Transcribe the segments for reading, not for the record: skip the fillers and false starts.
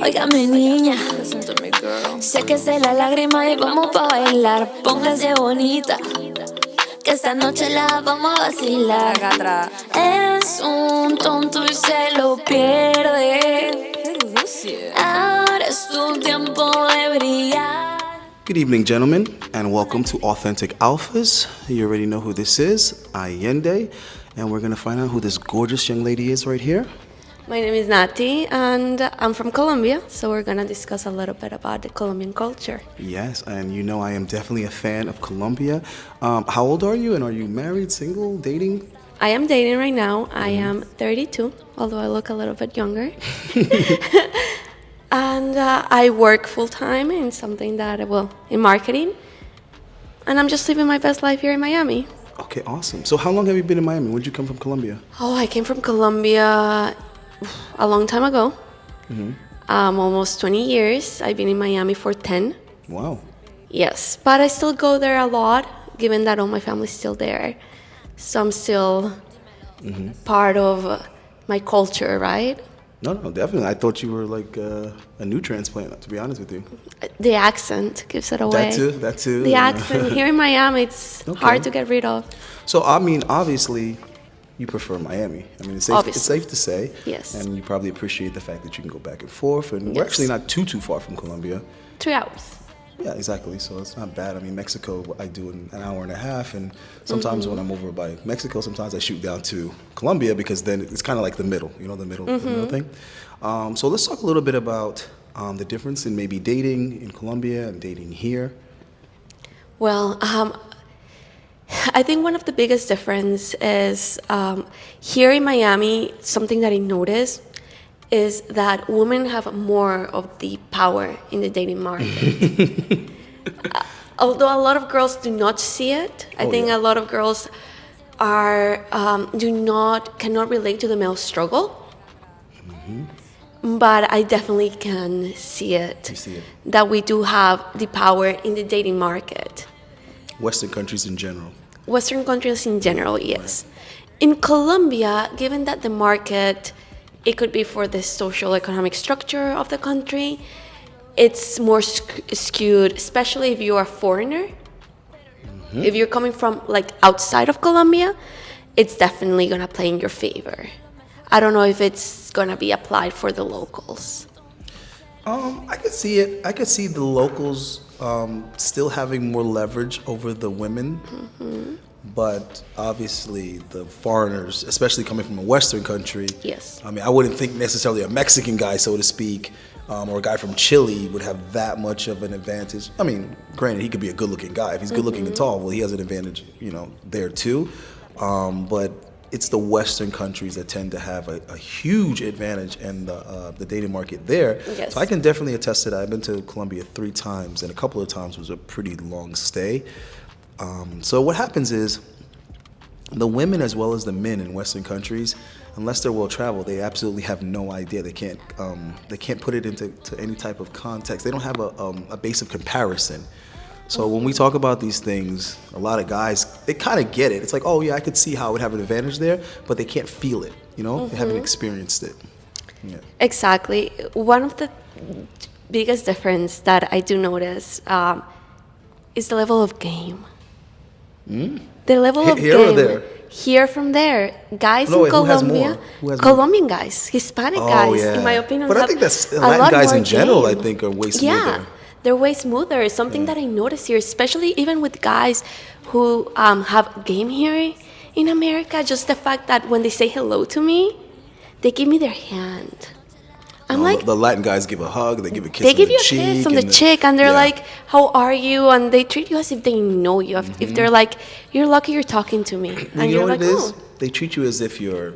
Oiga mi niña, séquese la lágrima y vamos pa' bailar. Póngase bonita, que esta noche la vamos a vacilar. Es un tonto y se lo pierde. Ahora es tu tiempo de brillar. Good evening, gentlemen, and welcome to Authentic Alphas. You already know who this is, Ayindei, and we're going to find out who this gorgeous young lady is right here. My name is Nati, and I'm from Colombia, so we're going to discuss a little bit about the Colombian culture. Yes, and you know I am definitely a fan of Colombia. How old are you, and are you married, single, dating? I am dating right now. I am 32, although I look a little bit younger. And I work full-time in something that, in marketing. And I'm just living my best life here in Miami. Okay, awesome. So how long have you been in Miami? When did you come from Colombia? Oh, I came from Colombia a long time ago. Almost 20 years. I've been in Miami for 10. Wow. Yes, but I still go there a lot, given that all my family's still there. So I'm still part of my culture, right? No, definitely. I thought you were like a new transplant, to be honest with you. The accent gives it away. That too. The accent here in Miami, it's hard to get rid of. So, I mean, obviously, you prefer Miami. I mean, it's safe to say. Yes. And you probably appreciate the fact that you can go back and forth. And we're actually not too far from Colombia. 3 hours. Yeah, exactly. So it's not bad. I mean, Mexico, I do in an hour and a half. And sometimes when I'm over by Mexico, sometimes I shoot down to Colombia because then it's kind of like the middle, the middle thing. So let's talk a little bit about the difference in maybe dating in Colombia and dating here. Well, I think one of the biggest difference is here in Miami, something that I noticed is that women have more of the power in the dating market. Although a lot of girls do not see it, I think a lot of girls are cannot relate to the male struggle. But I definitely can see it. You see it. That we do have the power in the dating market. Western countries in general. Western countries in general, yes. In Colombia, given that the market, it could be for the social economic structure of the country, it's more skewed, especially if you are a foreigner. If you're coming from like outside of Colombia, it's definitely gonna play in your favor. I don't know if it's gonna be applied for the locals. I could see it. I could see the locals still having more leverage over the women. But obviously the foreigners, especially coming from a Western country, yes. I mean, I wouldn't think necessarily a Mexican guy, so to speak, or a guy from Chile would have that much of an advantage. I mean, granted, he could be a good-looking guy. If he's good-looking and tall, well, he has an advantage, there too. But it's the Western countries that tend to have a huge advantage in the dating market there. Yes. So I can definitely attest to that. I've been to Colombia 3 times, and a couple of times was a pretty long stay. So what happens is the women as well as the men in Western countries, unless they're well traveled, they absolutely have no idea. They can't put it into any type of context. They don't have a base of comparison. So when we talk about these things, a lot of guys, they kind of get it. It's like, oh yeah, I could see how I would have an advantage there, but they can't feel it. They haven't experienced it. Yeah. Exactly. One of the biggest difference that I do notice is the level of game. The level of here game. Or there? Here from there. Guys No, in wait, who has Colombia. more? Who has Colombian guys, Hispanic guys, in my opinion. But I have think that's a Latin lot guys more in general, game. I think, are way smoother. Yeah, they're way smoother. It's something that I notice here, especially even with guys who have game here in America. Just the fact that when they say hello to me, they give me their hand. I'm like, the Latin guys give a hug, they give a kiss they on give the you a cheek. kiss on the cheek, and they're like, "How are you?" And they treat you as if they know you. If they're like, "You're lucky you're talking to me," and you you're know like, what it is? "Oh, They treat you as if you're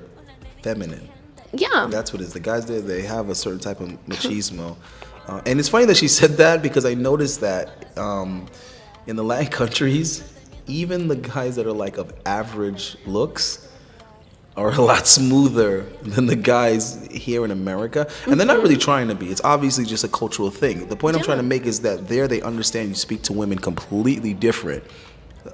feminine. yeah." That's what it is. The guys there, they have a certain type of machismo. And it's funny that she said that because I noticed that in the Latin countries, even the guys that are like of average looks are a lot smoother than the guys here in America. And they're not really trying to be. It's obviously just a cultural thing. The point I'm trying to make is that there they understand you speak to women completely different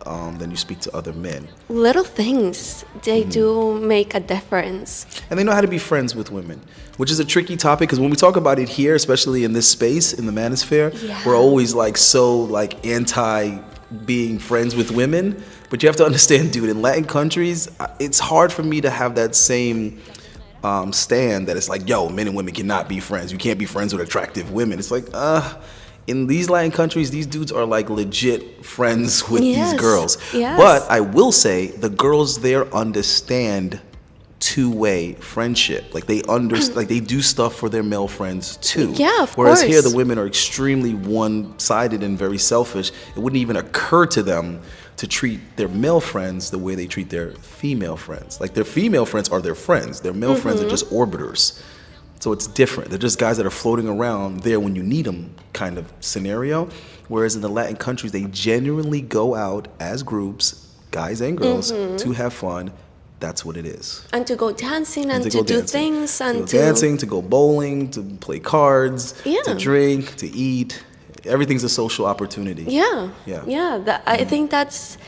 than you speak to other men. Little things, they do make a difference. And they know how to be friends with women, which is a tricky topic because when we talk about it here, especially in this space, in the manosphere, we're always like so like anti being friends with women. But you have to understand, dude, in Latin countries, it's hard for me to have that same stand that it's like, yo, men and women cannot be friends. You can't be friends with attractive women. It's like, in these Latin countries, these dudes are like legit friends with these girls. Yes. But I will say the girls there understand two-way friendship. Like they like they do stuff for their male friends too. Yeah, of Whereas course. here the women are extremely one-sided and very selfish. It wouldn't even occur to them to treat their male friends the way they treat their female friends. Like their female friends are their friends. Their male friends are just orbiters. So it's different. They're just guys that are floating around there when you need them kind of scenario. Whereas in the Latin countries, they genuinely go out as groups, guys and girls, to have fun. That's what it is. And to go dancing and to go do dancing. things and to go dancing, to go bowling, to play cards, to drink, to eat. Everything's a social opportunity. I think that's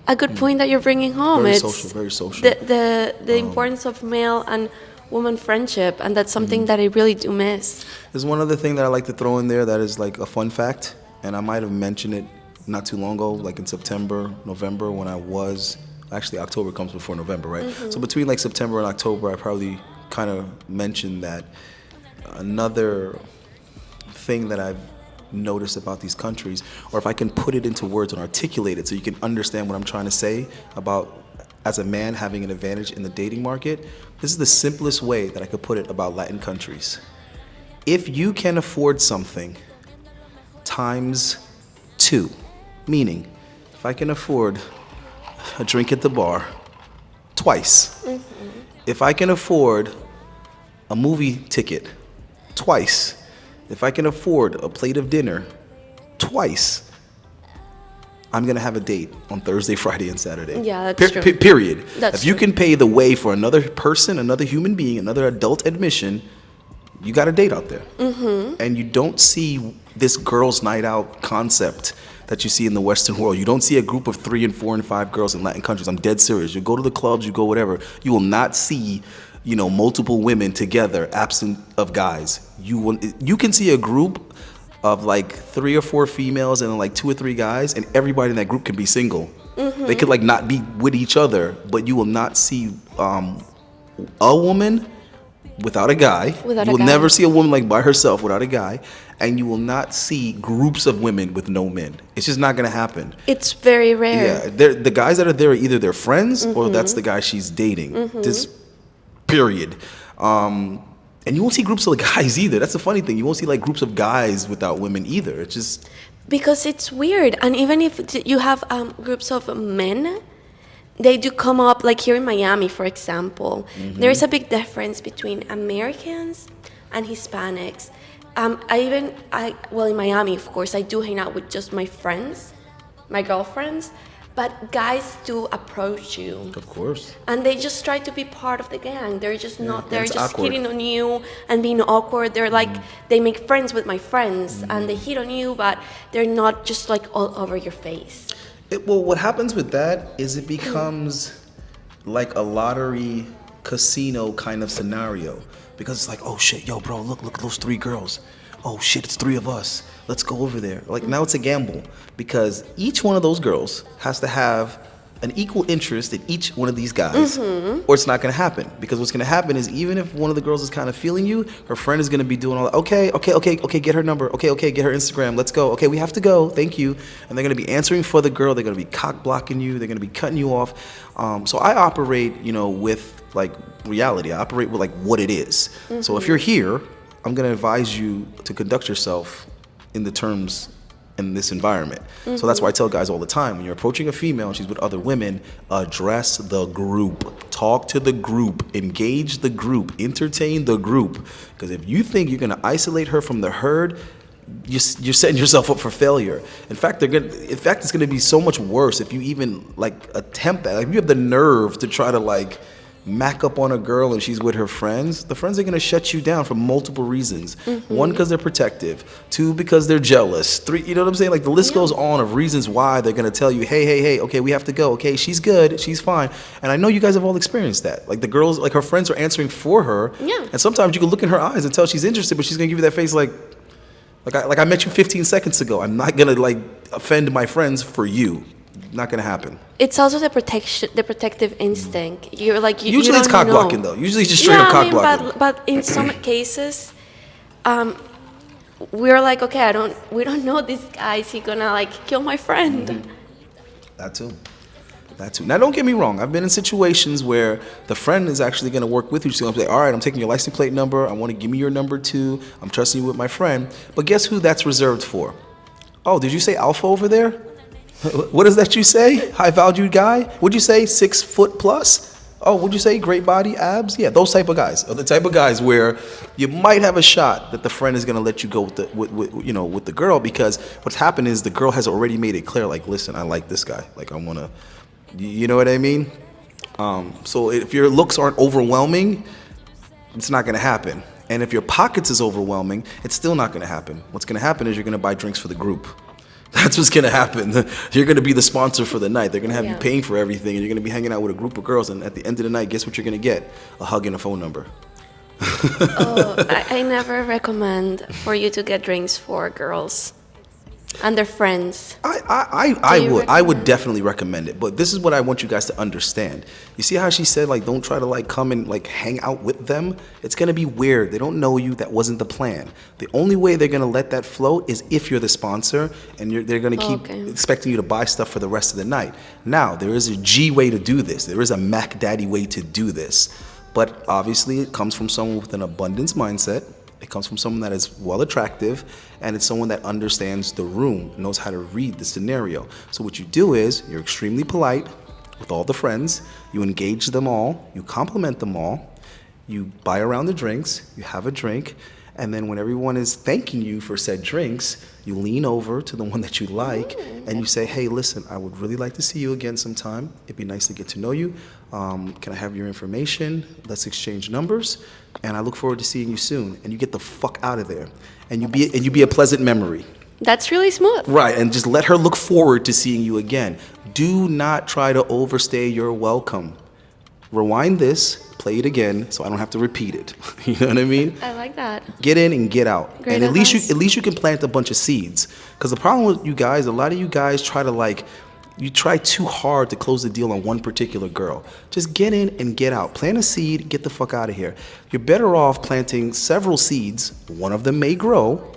a good point that you're bringing home. Very It's social, very social. The importance of male and woman friendship, and that's something that I really do miss. There's one other thing that I like to throw in there that is like a fun fact, and I might have mentioned it not too long ago, like in September, November, when I was, actually October comes before November, right? So between like September and October, I probably kind of mentioned that another thing that I've noticed about these countries, or if I can put it into words and articulate it so you can understand what I'm trying to say about as a man having an advantage in the dating market, this is the simplest way that I could put it about Latin countries. If you can afford something times 2, meaning if I can afford a drink at the bar twice, if I can afford a movie ticket twice, if I can afford a plate of dinner twice, I'm gonna have a date on Thursday, Friday, and Saturday. Yeah, that's true. Period. That's if you true. can pay the way for another person, another human being, another adult admission, you got a date out there. And you don't see this girls' night out concept that you see in the Western world. You don't see a group of 3 and 4 and 5 girls in Latin countries. I'm dead serious. You go to the clubs, you go whatever. You will not see, multiple women together, absent of guys. You can see a group of like 3 or 4 females and like 2 or 3 guys, and everybody in that group can be single. They could like not be with each other, but you will not see a woman without a guy. You will never see a woman like by herself without a guy, and you will not see groups of women with no men. It's just not gonna happen. It's very rare. Yeah, the guys that are there are either their friends or that's the guy she's dating. Just period. And you won't see groups of guys either. That's the funny thing. You won't see like groups of guys without women either. It's just Because it's weird. And even if you have groups of men, they do come up, like here in Miami, for example. There is a big difference between Americans and Hispanics. In Miami, of course, I do hang out with just my friends, my girlfriends, but guys do approach you. of course. And they just try to be part of the gang. They're just not, they're it's just awkward. hitting on you and being awkward. They're like, they make friends with my friends and they hit on you, but they're not just like all over your face. Well, what happens with that is it becomes like a lottery casino kind of scenario. Because it's like, oh shit, yo bro, look at those 3 girls. Oh shit, it's 3 of us. Let's go over there. Like now it's a gamble because each one of those girls has to have an equal interest in each one of these guys or it's not going to happen. Because what's going to happen is even if one of the girls is kind of feeling you, her friend is going to be doing all that. Okay, get her number. Okay, get her Instagram. Let's go. Okay, we have to go. Thank you. And they're going to be answering for the girl. They're going to be cock blocking you. They're going to be cutting you off. So I operate, with like reality. I operate with like what it is. So if you're here, I'm going to advise you to conduct yourself in the terms in this environment. So that's why I tell guys all the time, when you're approaching a female and she's with other women, address the group. Talk to the group. Engage the group. Entertain the group. Because if you think you're going to isolate her from the herd, you're setting yourself up for failure. In fact, it's going to be so much worse if you even like attempt that. Like, if you have the nerve to try to like mac up on a girl and she's with her friends, the friends are gonna shut you down for multiple reasons. One, because they're protective. Two, because they're jealous. Three, you know what I'm saying? Like the list goes on of reasons why they're gonna tell you, hey, okay, we have to go. Okay, she's good, she's fine. And I know you guys have all experienced that. Like the girls, like her friends are answering for her. Yeah. And sometimes you can look in her eyes and tell she's interested, but she's gonna give you that face like I met you 15 seconds ago. I'm not gonna like offend my friends for you. Not gonna happen. It's also the protective instinct. You're like Usually it's cock blocking though. Usually it's just straight up cock blocking. But in some cases, we're like, okay, we don't know this guy. Is he gonna like kill my friend? That too. Now don't get me wrong. I've been in situations where the friend is actually gonna work with you. She's gonna say, all right, I'm taking your license plate number. I want to give me your number too. I'm trusting you with my friend. But guess who that's reserved for? Oh, did you say alpha over there? What is that you say? High valued guy? Would you say 6 foot plus? Oh, would you say great body, abs? Yeah, those type of guys are the type of guys where you might have a shot that the friend is gonna let you go with the girl, because what's happened is the girl has already made it clear, like, listen, I like this guy. Like, I wanna, you know what I mean? So if your looks aren't overwhelming, it's not gonna happen. And if your pockets is overwhelming, it's still not gonna happen. What's gonna happen is you're gonna buy drinks for the group. That's what's gonna happen. You're gonna be the sponsor for the night. They're gonna have you paying for everything, and you're gonna be hanging out with a group of girls. And at the end of the night, guess what you're gonna get? A hug and a phone number. I never recommend for you to get drinks for girls and their friends. I would definitely recommend it. But this is what I want you guys to understand. You see how she said, like, don't try to like come and like hang out with them. It's gonna be weird. They don't know you. That wasn't the plan. The only way they're gonna let that flow is if you're the sponsor, and they're gonna keep expecting you to buy stuff for the rest of the night. Now there is a G way to do this. There is a Mac Daddy way to do this. But obviously it comes from someone with an abundance mindset. It comes from someone that is well attractive, and it's someone that understands the room, knows how to read the scenario. So what you do is you're extremely polite with all the friends, you engage them all, you compliment them all, you buy a round of drinks, you have a drink, and then when everyone is thanking you for said drinks, you lean over to the one that you like and you say, hey, listen, I would really like to see you again sometime. It'd be nice to get to know you. Can I have your information? Let's exchange numbers. And I look forward to seeing you soon. And you get the fuck out of there. And you be a pleasant memory. That's really smooth. Right, and just let her look forward to seeing you again. Do not try to overstay your welcome. Rewind this, play it again, so I don't have to repeat it. You know what I mean? I like that. Get in and get out. Great and advice. at least you can plant a bunch of seeds. Because the problem with you guys, a lot of you guys you try too hard to close the deal on one particular girl. Just get in and get out. Plant a seed, get the fuck out of here. You're better off planting several seeds. One of them may grow,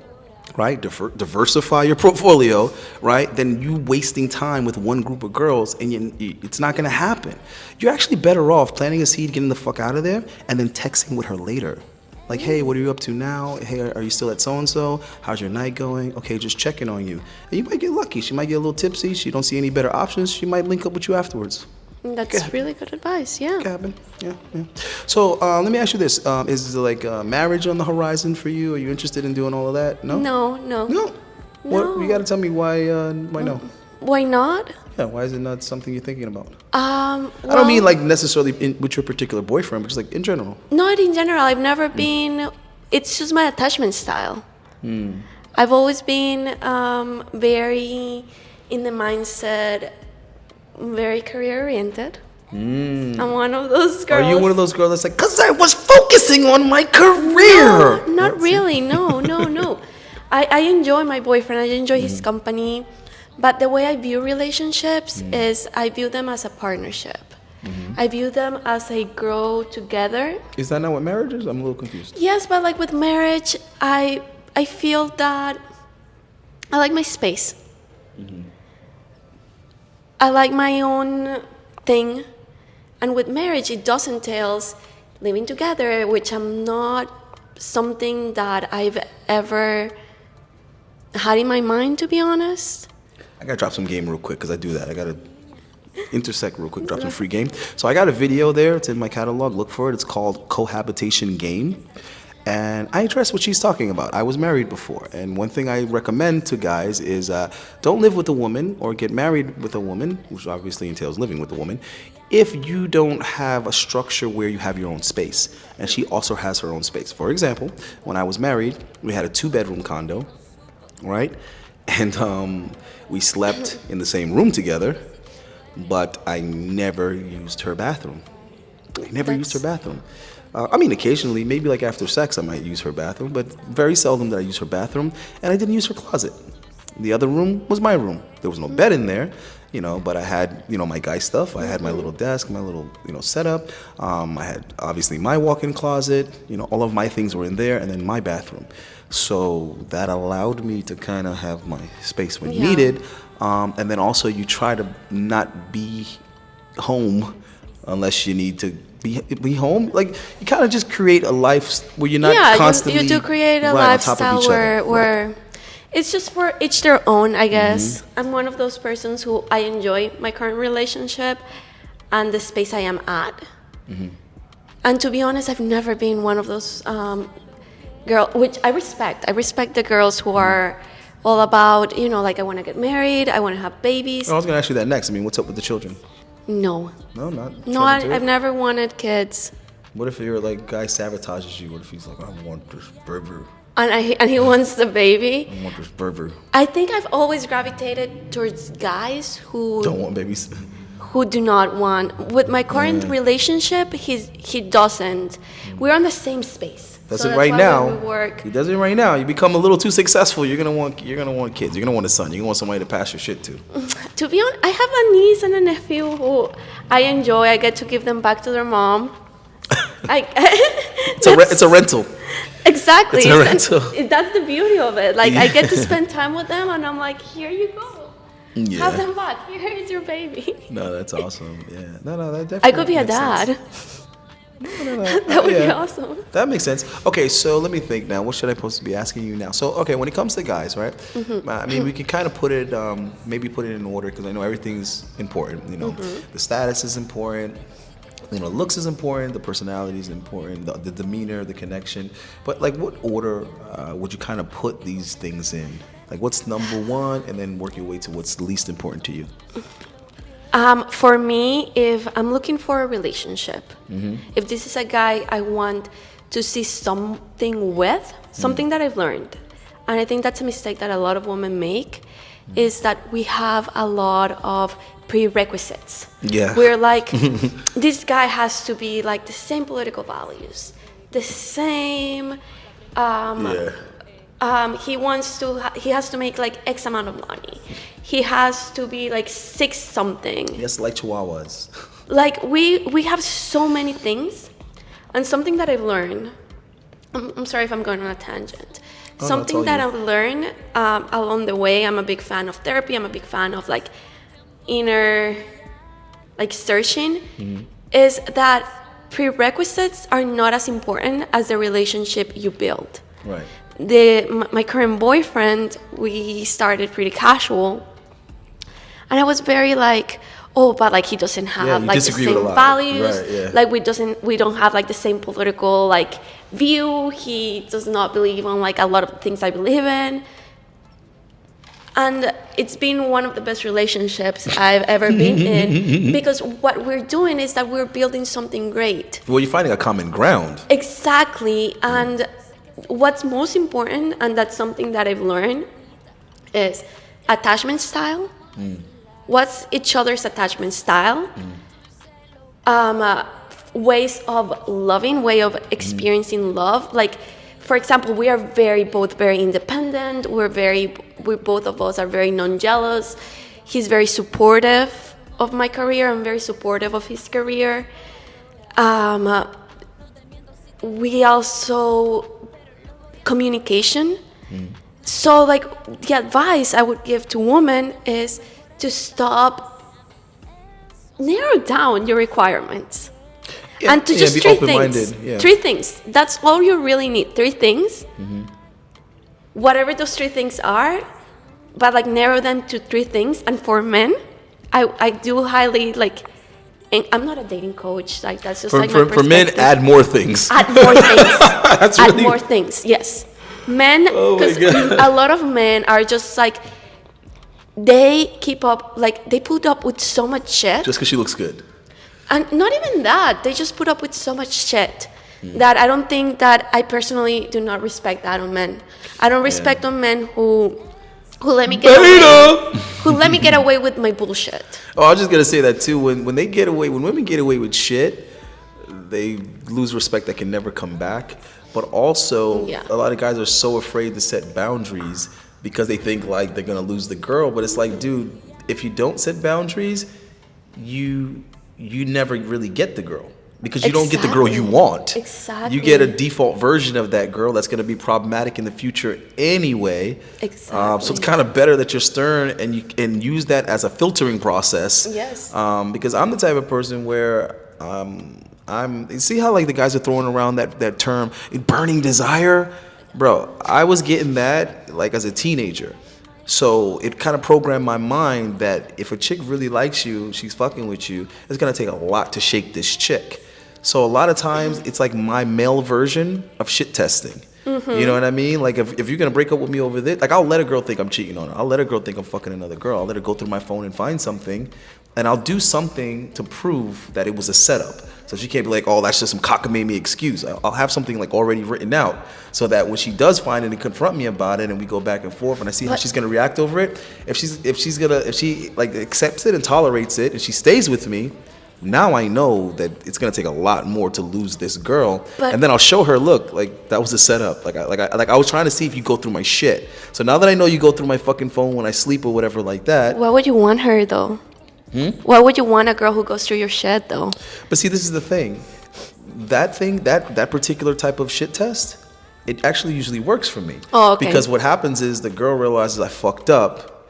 right? Diversify your portfolio, right? Than you wasting time with one group of girls, and it's not gonna happen. You're actually better off planting a seed, getting the fuck out of there, and then texting with her later. Like, hey, what are you up to now? Hey, are you still at so-and-so? How's your night going? Okay, just checking on you. And you might get lucky. She might get a little tipsy. She don't see any better options. She might link up with you afterwards. That's really good advice, yeah. Cabin. Yeah. So let me ask you this. Is like marriage on the horizon for you? Are you interested in doing all of that? No? No. What? You got to tell me why no? Why not? Yeah, why is it not something you're thinking about? Well, I don't mean like necessarily with your particular boyfriend, but just like in general. Not in general. I've never been. It's just my attachment style. I've always been very in the mindset, very career oriented. I'm one of those girls. Are you one of those girls that's like, because I was focusing on my career? No, not really. No. I enjoy my boyfriend. I enjoy his company. But the way I view relationships is I view them as a partnership. I view them as a grow together. Is that not what marriage is? I'm a little confused. Yes, but like with marriage, I feel that I like my space. I like my own thing. And with marriage, it does entail living together, which I'm not something that I've ever had in my mind, to be honest. I gotta drop some game real quick because I do that. I gotta intersect real quick, drop some free game. So I got a video there. It's in my catalog. Look for it. It's called Cohabitation Game. And I addressed what she's talking about. I was married before, and one thing I recommend to guys is don't live with a woman or get married with a woman, which obviously entails living with a woman, if you don't have a structure where you have your own space. And she also has her own space. For example, when I was married, we had a 2-bedroom condo, right? And we slept in the same room together, but I never used her bathroom. I never used her bathroom. I mean, occasionally, maybe like after sex, I might use her bathroom, but very seldom did I use her bathroom, and I didn't use her closet. The other room was my room. There was no bed in there, but I had, my guy stuff. I had my little desk, my little, setup. I had, obviously, my walk-in closet. All of my things were in there, and then my bathroom. So that allowed me to kind of have my space when needed. And then also, you try to not be home unless you need to be home. Like, you kind of just create a life where you're not constantly you do create a lifestyle where it's just for each their own, I guess. I'm one of those persons who I enjoy my current relationship and the space I am at. And to be honest, I've never been one of those girls, which I respect. I respect the girls who are all about, like, I want to get married, I want to have babies. I was going to ask you that next. I mean, what's up with the children? No. No, I've never wanted kids. What if you're like, guy sabotages you? What if he's like, I want this Berber? And he wants the baby. I want this Berber. I think I've always gravitated towards guys who don't want babies. Who do not want. With my current relationship, he doesn't. We're on the same space. That's right now. He does it right now. You become a little too successful. You're gonna want kids. You're gonna want a son. You're gonna want somebody to pass your shit to. To be honest, I have a niece and a nephew who I enjoy. I get to give them back to their mom. It's a rental. Exactly. It's a rental. That's the beauty of it. Like, I get to spend time with them, and I'm like, here you go. Yeah. Have them back. Here is your baby. No, that's awesome. Yeah. No, that definitely. I could be a dad. No. That would be awesome. That makes sense. Okay, so let me think now. What should I supposed to be asking you now? So, okay, when it comes to guys, right? I mean, we can kind of put it, maybe put it in order because I know everything's important. The status is important. Looks is important. The personality is important. The demeanor, the connection. But like, what order would you kind of put these things in? Like, what's number one, and then work your way to what's least important to you? For me, if I'm looking for a relationship, if this is a guy I want to see something with, something that I've learned, and I think that's a mistake that a lot of women make, is that we have a lot of prerequisites. Yeah. We're like, this guy has to be like the same political values, the same. He has to make like X amount of money. He has to be like 6 something. Yes, like chihuahuas. Like, we have so many things. And something that I've learned, I'm sorry if I'm going on a tangent. Something that I've learned along the way, I'm a big fan of therapy. I'm a big fan of like inner, like, searching, is that prerequisites are not as important as the relationship you build. Right. My current boyfriend, we started pretty casual, and I was very like, oh, but like, he doesn't have like the same values. Right, yeah. Like, we don't have like the same political like view. He does not believe on like a lot of things I believe in. And it's been one of the best relationships I've ever been in, because what we're doing is that we're building something great. Well, you're finding a common ground. Exactly. And what's most important, and that's something that I've learned, is attachment style. What's each other's attachment style? Ways of loving, way of experiencing love. Like, for example, we are both very independent. We both of us are very non-jealous. He's very supportive of my career. I'm very supportive of his career. We also communication. So like, the advice I would give to women is to narrow down your requirements. Yeah, and to just be 3 things. Yeah. 3 things. That's all you really need. 3 things. Whatever those 3 things are, but like, narrow them to 3 things. And for men, I do highly like and I'm not a dating coach. Like that's just For, like for, my for men, perspective. add more things. Add more things. That's Add really- more things. Yes, men. Oh my Because God. a lot of men are just like they keep up. Like they put up with so much shit. Just because she looks good. And not even that, they just put up with so much shit that I don't think that I personally do not respect that on men. I don't respect on men who let me get away with my bullshit. Oh, I was just gonna say that too. When women get away with shit, they lose respect that can never come back. But also, a lot of guys are so afraid to set boundaries because they think like they're gonna lose the girl. But it's like, dude, if you don't set boundaries, you never really get the girl because you don't get the girl you want. Exactly. You get a default version of that girl that's going to be problematic in the future anyway. Exactly. So it's kind of better that you're stern and you can use that as a filtering process. Yes. Because I'm the type of person where you see how like the guys are throwing around that term burning desire, bro. I was getting that like as a teenager. So it kind of programmed my mind that if a chick really likes you, she's fucking with you, it's going to take a lot to shake this chick. So a lot of times it's like my male version of shit testing. You know what I mean? Like if you're going to break up with me over this, like I'll let a girl think I'm cheating on her. I'll let a girl think I'm fucking another girl. I'll let her go through my phone and find something. And I'll do something to prove that it was a setup. So she can't be like, oh, that's just some cockamamie excuse. I'll have something like already written out so that when she does find it and confront me about it and we go back and forth and I see how she's gonna react over it, if she like accepts it and tolerates it and she stays with me, now I know that it's gonna take a lot more to lose this girl. And then I'll show her, look, like that was a setup. Like I was trying to see if you go through my shit. So now that I know you go through my fucking phone when I sleep or whatever like that. Why would you want her though? Why would you want a girl who goes through your shit though? But see, this is the thing. That particular type of shit test, it actually usually works for me. Oh, okay. Because what happens is the girl realizes I fucked up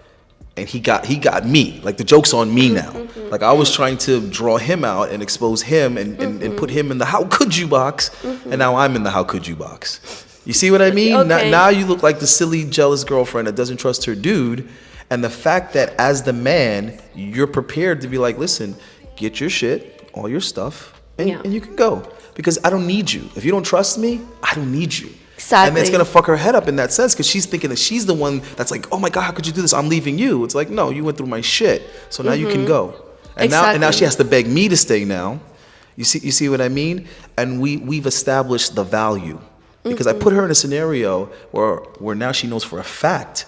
and he got me. Like the joke's on me now. Like I was trying to draw him out and expose him and put him in the how could you box, and now I'm in the how could you box. You see what I mean? Okay. Now you look like the silly, jealous girlfriend that doesn't trust her dude. And the fact that as the man, you're prepared to be like, listen, get your shit, all your stuff, and you can go. Because I don't need you. If you don't trust me, I don't need you. Exactly. And that's going to fuck her head up in that sense because she's thinking that she's the one that's like, oh my God, how could you do this? I'm leaving you. It's like, no, you went through my shit. So now you can go. And now she has to beg me to stay now. You see what I mean? And we've established the value. Because I put her in a scenario where now she knows for a fact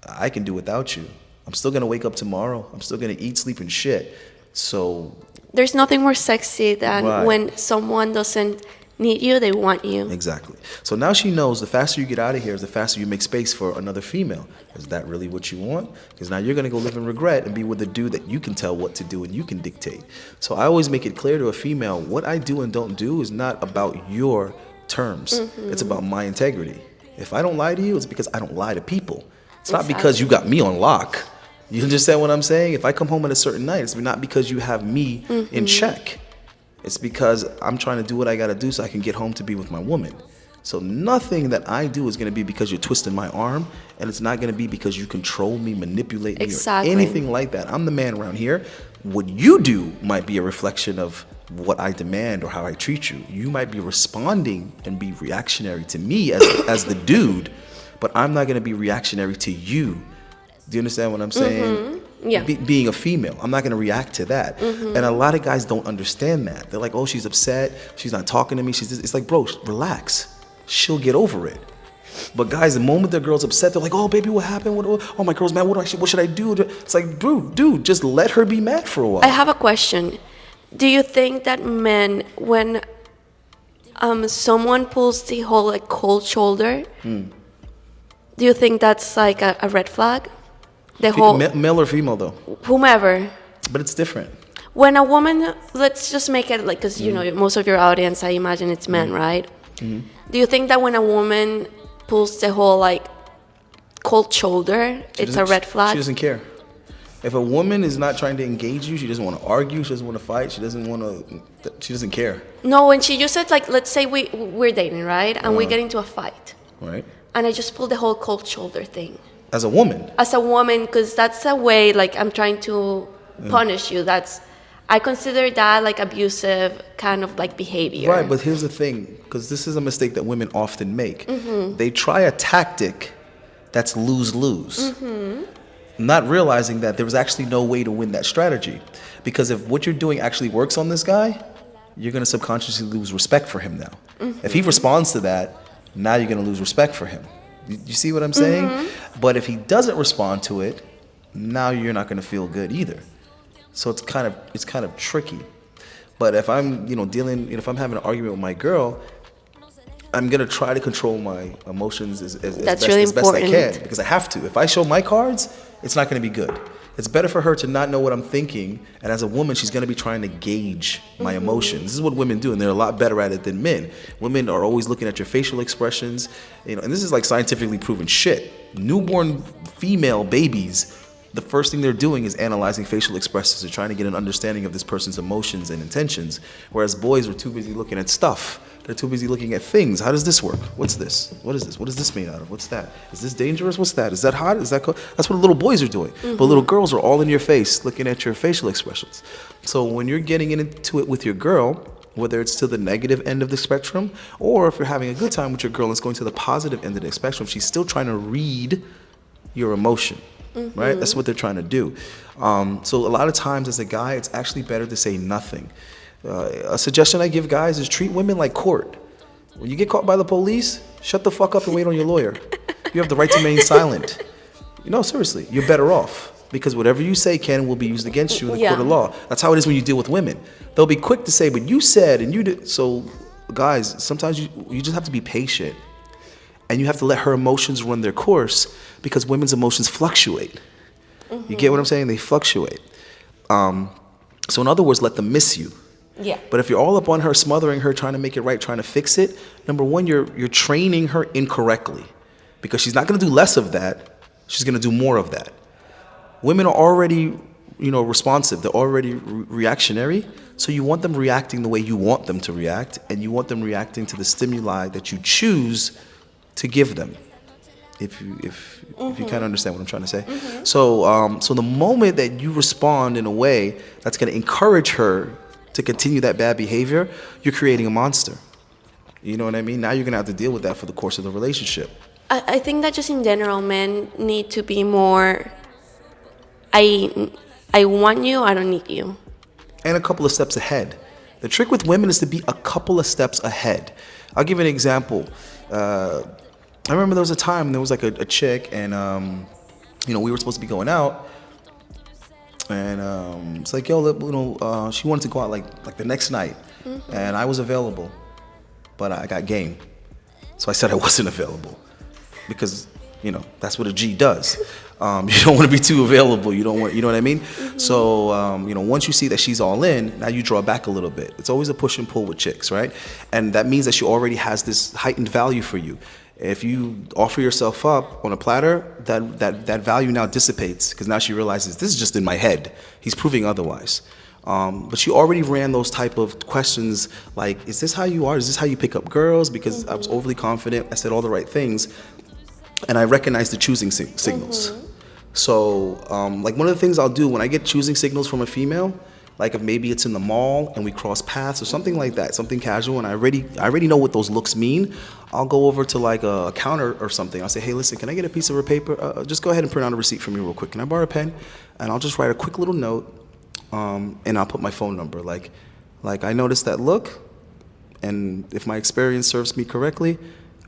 I can do without you. I'm still gonna wake up tomorrow. I'm still gonna eat, sleep, and shit. So there's nothing more sexy than when someone doesn't need you, they want you. Exactly. So now she knows the faster you get out of here is the faster you make space for another female. Is that really what you want? Because now you're gonna go live in regret and be with a dude that you can tell what to do and you can dictate. So I always make it clear to a female, what I do and don't do is not about your terms. It's about my integrity. If I don't lie to you, it's because I don't lie to people. It's not because you got me on lock. You understand what I'm saying? If I come home at a certain night, it's not because you have me in check. It's because I'm trying to do what I got to do so I can get home to be with my woman. So nothing that I do is going to be because you're twisting my arm, and it's not going to be because you control me, manipulate me, or anything like that. I'm the man around here. What you do might be a reflection of what I demand or how I treat you. You might be responding and be reactionary to me as the dude, but I'm not going to be reactionary to you. Do you understand what I'm saying? Yeah. Being a female, I'm not going to react to that. And a lot of guys don't understand that. They're like, oh, she's upset. She's not talking to me. It's like, bro, relax. She'll get over it. But guys, the moment their girl's upset, they're like, oh, baby, what happened? Oh, my girl's mad. What should I do? It's like, dude, just let her be mad for a while. I have a question. Do you think that men, when someone pulls the whole like cold shoulder, do you think that's like a red flag? The whole male or female though? Whomever. But it's different. When a woman, let's just make it like, because you know most of your audience, I imagine it's men, right? Do you think that when a woman pulls the whole like cold shoulder, it's a red flag? She doesn't care. If a woman is not trying to engage you, she doesn't want to argue, she doesn't want to fight, she doesn't care. No, when she just said like, let's say we're dating, right? And we get into a fight. Right. And I just pull the whole cold shoulder thing. As a woman? As a woman, because that's a way like I'm trying to punish you. I consider that like abusive kind of like behavior. Right, but here's the thing, because this is a mistake that women often make. They try a tactic that's lose-lose, not realizing that there was actually no way to win that strategy. Because if what you're doing actually works on this guy, you're going to subconsciously lose respect for him now. If he responds to that, now you're going to lose respect for him. You see what I'm saying? But if he doesn't respond to it, now you're not going to feel good either. So it's kind of tricky. But if I'm, if I'm having an argument with my girl, I'm gonna try to control my emotions as best I can, because I have to. If I show my cards, it's not gonna be good. It's better for her to not know what I'm thinking, and as a woman, she's gonna be trying to gauge my emotions. This is what women do, and they're a lot better at it than men. Women are always looking at your facial expressions, and this is like scientifically proven shit. Newborn female babies, the first thing they're doing is analyzing facial expressions. They're trying to get an understanding of this person's emotions and intentions, whereas boys are too busy looking at stuff. They're too busy looking at things. How does this work? What's this? What is this? What is this made out of? What's that? Is this dangerous? What's that? Is that hot? Is that cold? That's what little boys are doing. But little girls are all in your face looking at your facial expressions. So when you're getting into it with your girl, whether it's to the negative end of the spectrum, or if you're having a good time with your girl and it's going to the positive end of the spectrum, she's still trying to read your emotion. Right? That's what they're trying to do. So a lot of times as a guy, it's actually better to say nothing. A suggestion I give guys is treat women like court. When you get caught by the police, shut the fuck up and wait on your lawyer. You have the right to remain silent. No, seriously, you're better off, because whatever you say will be used against you in the court of law. That's how it is when you deal with women. They'll be quick to say, but you said and you did. So guys, sometimes you just have to be patient. And you have to let her emotions run their course, because women's emotions fluctuate. You get what I'm saying? They fluctuate. So in other words, let them miss you. Yeah. But if you're all up on her, smothering her, trying to make it right, trying to fix it, number one, you're training her incorrectly, because she's not going to do less of that. She's going to do more of that. Women are already, responsive. They're already reactionary. So you want them reacting the way you want them to react, and you want them reacting to the stimuli that you choose to give them, if you kind of understand what I'm trying to say. So the moment that you respond in a way that's going to encourage her to continue that bad behavior, you're creating a monster. You know what I mean? Now you're going to have to deal with that for the course of the relationship. I think that just in general, men need to be more, I want you, I don't need you. And a couple of steps ahead. The trick with women is to be a couple of steps ahead. I'll give you an example. I remember there was a time there was like a chick, and we were supposed to be going out, and it's like, she wanted to go out like the next night, and I was available, but I got game, so I said I wasn't available, because that's what a G does. You don't want to be too available. You know what I mean? So, once you see that she's all in, now you draw back a little bit. It's always a push and pull with chicks, right? And that means that she already has this heightened value for you. If you offer yourself up on a platter, that value now dissipates, because now she realizes this is just in my head. He's proving otherwise. But she already ran those type of questions like, is this how you are? Is this how you pick up girls? Because I was overly confident. I said all the right things. And I recognized the choosing signals. So, like one of the things I'll do when I get choosing signals from a female, like if maybe it's in the mall and we cross paths or something like that, something casual, and I already know what those looks mean, I'll go over to like a counter or something. I'll say, hey, listen, can I get a piece of her paper? Just go ahead and print out a receipt for me real quick. Can I borrow a pen? And I'll just write a quick little note, and I'll put my phone number. Like I noticed that look, and if my experience serves me correctly,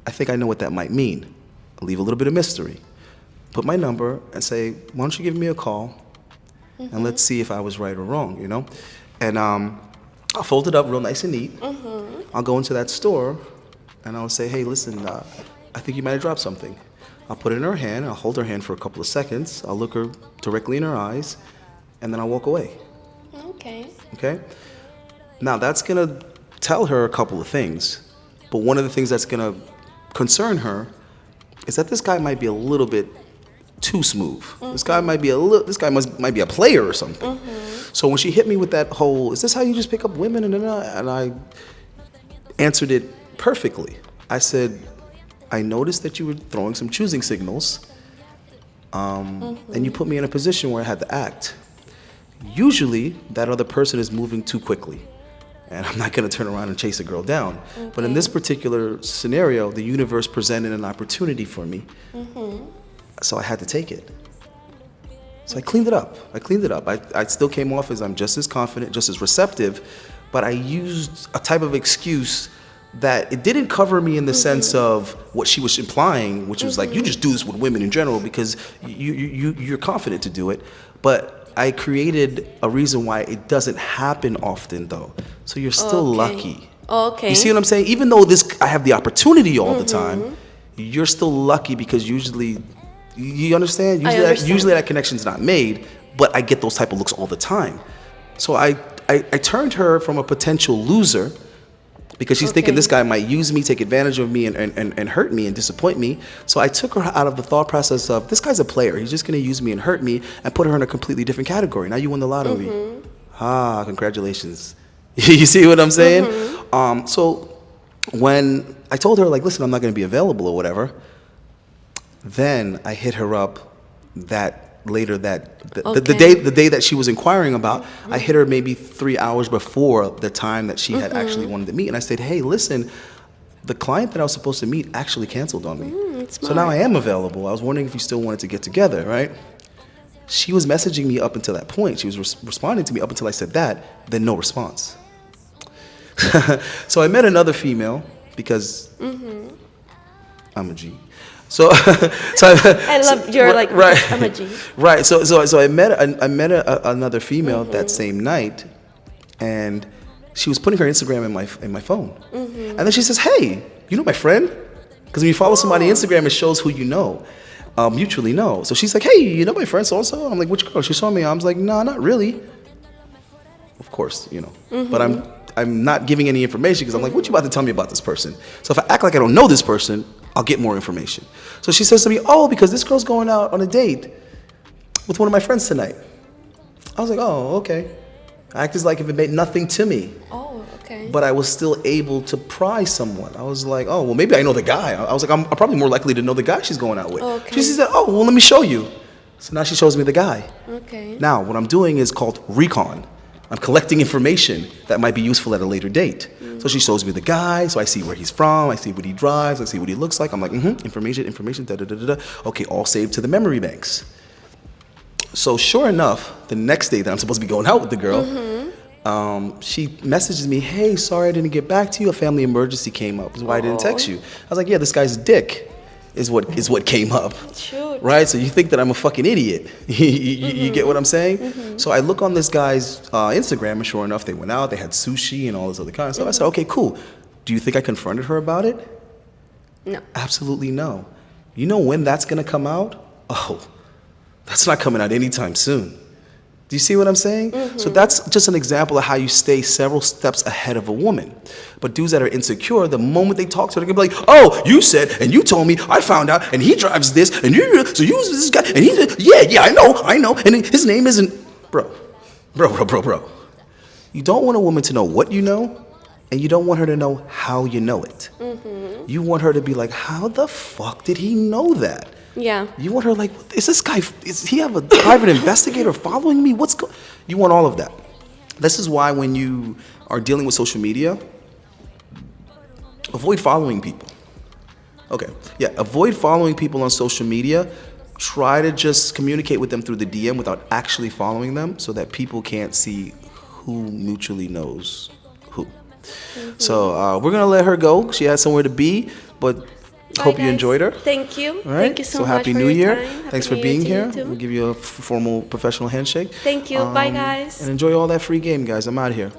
I think I know what that might mean. I'll leave a little bit of mystery. Put my number and say, why don't you give me a call, and let's see if I was right or wrong, And I'll fold it up real nice and neat. I'll go into that store, and I'll say, hey, listen, I think you might have dropped something. I'll put it in her hand. I'll hold her hand for a couple of seconds. I'll look her directly in her eyes, and then I'll walk away. Okay? Now, that's going to tell her a couple of things, but one of the things that's going to concern her is that this guy might be a little bit too smooth. This guy might be might be a player or something. So when she hit me with that whole, is this how you just pick up women? And I answered it perfectly. I said, I noticed that you were throwing some choosing signals, and you put me in a position where I had to act. usually that other person is moving too quickly. And I'm not going to turn around and chase a girl down. Okay. But in this particular scenario, the universe presented an opportunity for me. So I had to take it. So I cleaned it up. I still came off as I'm just as confident, just as receptive, but I used a type of excuse that it didn't cover me in the sense of what she was implying, which was like, you just do this with women in general because you're confident to do it. But I created a reason why it doesn't happen often, though. So you're still lucky. Okay. You see what I'm saying? Even though I have the opportunity all the time, you're still lucky because usually, you understand? Usually that connection's not made, but I get those type of looks all the time. So I turned her from a potential loser because she's thinking this guy might use me, take advantage of me, and hurt me and disappoint me. So I took her out of the thought process of, this guy's a player. He's just going to use me and hurt me, and put her in a completely different category. Now you won the lottery. Congratulations. You see what I'm saying? So when I told her, like, listen, I'm not going to be available or whatever, then I hit her up the day that she was inquiring about. I hit her maybe 3 hours before the time that she had actually wanted to meet, and I said, hey, listen, the client that I was supposed to meet actually canceled on me. So now I am available. I was wondering if you still wanted to get together, right? She was messaging me up until that point. She was responding to me up until I said that, then no response. So I met another female because I'm a G. So I love you're like, right. I'm a G. Right. So I met another female that same night, and she was putting her Instagram in my phone, and then she says, "Hey, you know my friend?" Because when you follow somebody on Instagram, it shows who you know, mutually know. So she's like, "Hey, you know my friend so and so?" I'm like, "Which girl?" She saw me. I was like, "Nah, not really." Of course, you know, but I'm not giving any information because I'm like, what you about to tell me about this person? So if I act like I don't know this person, I'll get more information. So she says to me, oh, because this girl's going out on a date with one of my friends tonight. I was like, oh, okay. I acted like if it made nothing to me. Oh, okay. But I was still able to pry someone. I was like, oh, well, maybe I know the guy. I was like, I'm probably more likely to know the guy she's going out with. Okay. She said, oh, well, let me show you. So now she shows me the guy. Okay. Now, what I'm doing is called recon. I'm collecting information that might be useful at a later date. So she shows me the guy, so I see where he's from, I see what he drives, I see what he looks like. I'm like, information, da-da-da-da-da. Okay, all saved to the memory banks. So sure enough, the next day that I'm supposed to be going out with the girl, she messages me, hey, sorry I didn't get back to you, a family emergency came up. That's why I didn't text you. I was like, yeah, this guy's dick is what came up. Shoot. Right? So you think that I'm a fucking idiot. You get what I'm saying? So I look on this guy's Instagram, and sure enough, they went out, they had sushi and all this other kind of stuff. I said, okay, cool. Do you think I confronted her about it? No. Absolutely no. You know when that's going to come out? Oh, that's not coming out anytime soon. Do you see what I'm saying? So that's just an example of how you stay several steps ahead of a woman. But dudes that are insecure, the moment they talk to her, they're going to be like, oh, you said, and you told me, I found out, and he drives this, and so you was this guy, and yeah, I know, and his name isn't, bro. You don't want a woman to know what you know, and you don't want her to know how you know it. You want her to be like, how the fuck did he know that? Yeah. You want her like, is this guy, is he have a private investigator following me? You want all of that. This is why when you are dealing with social media, avoid following people. Okay, yeah, avoid following people on social media. Try to just communicate with them through the DM without actually following them so that people can't see who mutually knows who. So we're gonna let her go. She has somewhere to be, but hope you enjoyed her. Thank you. All right. Thank you so much. Happy for New your Year. time. Thanks Happy for being New Year here. to you too. We'll give you a formal professional handshake. Thank you. Bye, guys. And enjoy all that free game, guys. I'm out of here.